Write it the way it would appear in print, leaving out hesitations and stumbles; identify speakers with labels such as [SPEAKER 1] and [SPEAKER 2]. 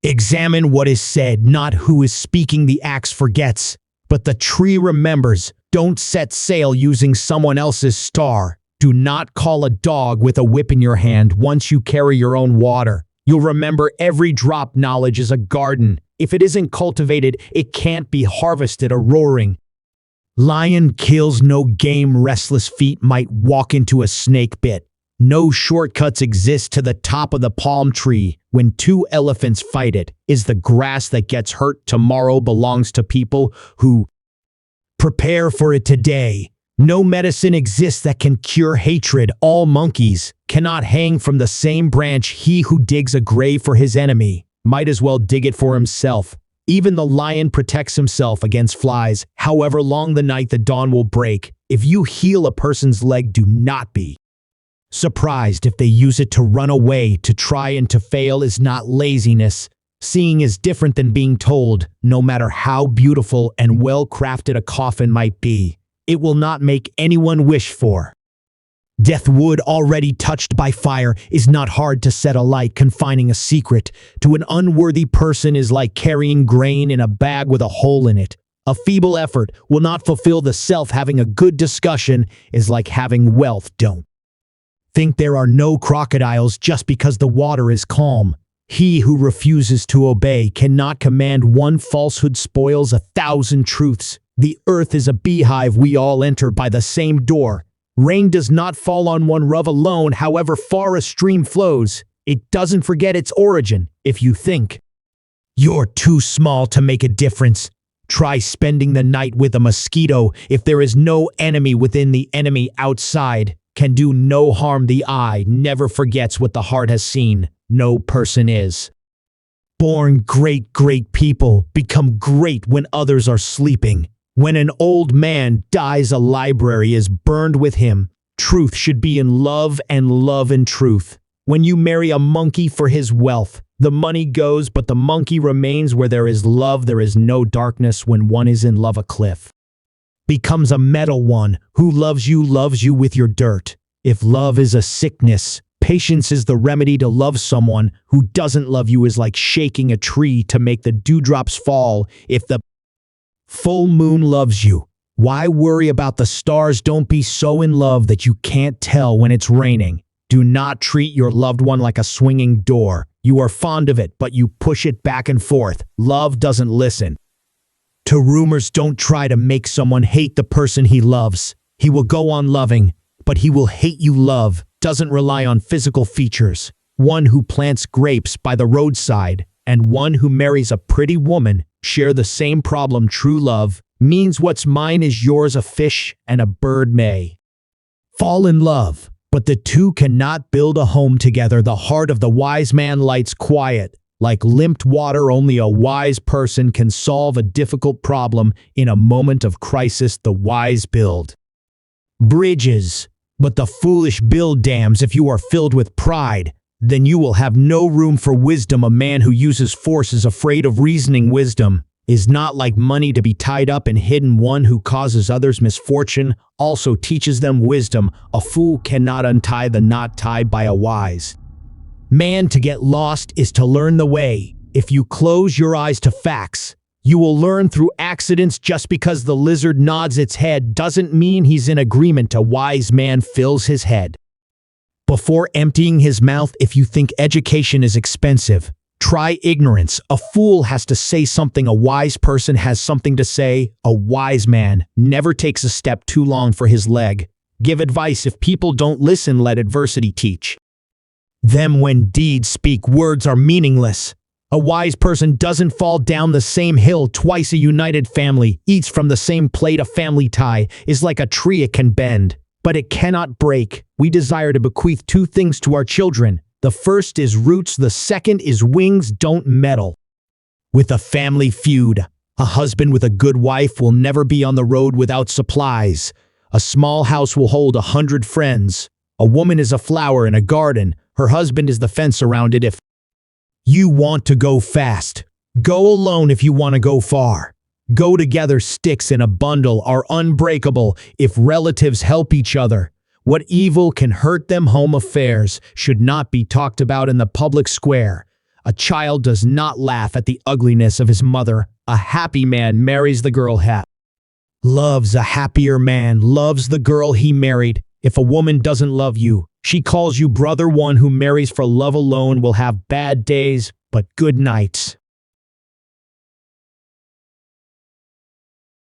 [SPEAKER 1] Examine what is said, not who is speaking. The axe forgets, but the tree remembers. Don't set sail using someone else's star. Do not call a dog with a whip in your hand. Once you carry your own water, you'll remember every drop. Knowledge is a garden. If it isn't cultivated, it can't be harvested. A roaring lion kills no game. Restless feet might walk into a snake pit. No shortcuts exist to the top of the palm tree. When two elephants fight, it is the grass that gets hurt. Tomorrow belongs to people who prepare for it today. No medicine exists that can cure hatred. All monkeys cannot hang from the same branch. He who digs a grave for his enemy might as well dig it for himself. Even the lion protects himself against flies. However long the night, the dawn will break. If you heal a person's leg, do not be surprised if they use it to run away. To try and to fail is not laziness. Seeing is different than being told. No matter how beautiful and well-crafted a coffin might be, it will not make anyone wish for death. Wood already touched by fire is not hard to set alight. Confining a secret to an unworthy person is like carrying grain in a bag with a hole in it. A feeble effort will not fulfill the self. Having a good discussion is like having wealth. Don't think there are no crocodiles just because the water is calm. He who refuses to obey cannot command. One falsehood spoils 1,000 truths. The earth is a beehive. We all enter by the same door. Rain does not fall on one roof alone. However far a stream flows, it doesn't forget its origin. If you think you're too small to make a difference, try spending the night with a mosquito. If there is no enemy within, the enemy outside can do no harm. The eye never forgets what the heart has seen. No person is born great. Great people become great when others are sleeping. When an old man dies, a library is burned with him. Truth should be in love, and love in truth. When you marry a monkey for his wealth, the money goes, but the monkey remains. Where there is love, there is no darkness. When one is in love, a cliff becomes a metal. One who loves you with your dirt. If love is a sickness, patience is the remedy. To love someone who doesn't love you is like shaking a tree to make the dewdrops fall. If the full moon loves you, why worry about the stars? Don't be so in love that you can't tell when it's raining. Do not treat your loved one like a swinging door. You are fond of it, but you push it back and forth. Love doesn't listen to rumors. Don't try to make someone hate the person he loves. He will go on loving, but he will hate you. Love doesn't rely on physical features. One who plants grapes by the roadside and one who marries a pretty woman share the same problem. True love means what's mine is yours. A fish and a bird may fall in love, but the two cannot build a home together. The heart of the wise man lights quiet like limped water. Only a wise person can solve a difficult problem. In a moment of crisis, the wise build bridges, but the foolish build dams. If you are filled with pride, then you will have no room for wisdom. A man who uses force is afraid of reasoning. Wisdom is not like money to be tied up and hidden. One who causes others misfortune also teaches them wisdom. A fool cannot untie the knot tied by a wise man. To get lost is to learn the way. If you close your eyes to facts, you will learn through accidents. Just because the lizard nods its head doesn't mean he's in agreement. A wise man fills his head before emptying his mouth. If you think education is expensive, try ignorance. A fool has to say something. A wise person has something to say. A wise man never takes a step too long for his leg. Give advice. If people don't listen, let adversity teach them. When deeds speak, words are meaningless. A wise person doesn't fall down the same hill twice. A united family eats from the same plate. A family tie is like a tree. It can bend, but it cannot break. We desire to bequeath two things to our children. The first is roots, the second is wings. Don't meddle with a family feud. A husband with a good wife will never be on the road without supplies. A small house will hold 100 friends. A woman is a flower in a garden. Her husband is the fence around it. If you want to go fast, go alone. If you want to go far, go together. Sticks in a bundle are unbreakable if relatives help each other. What evil can hurt them? Home affairs should not be talked about in the public square. A child does not laugh at the ugliness of his mother. A happy man marries the girl he loves. A happier man loves the girl he married. If a woman doesn't love you, she calls you brother. One who marries for love alone will have bad days, but good nights.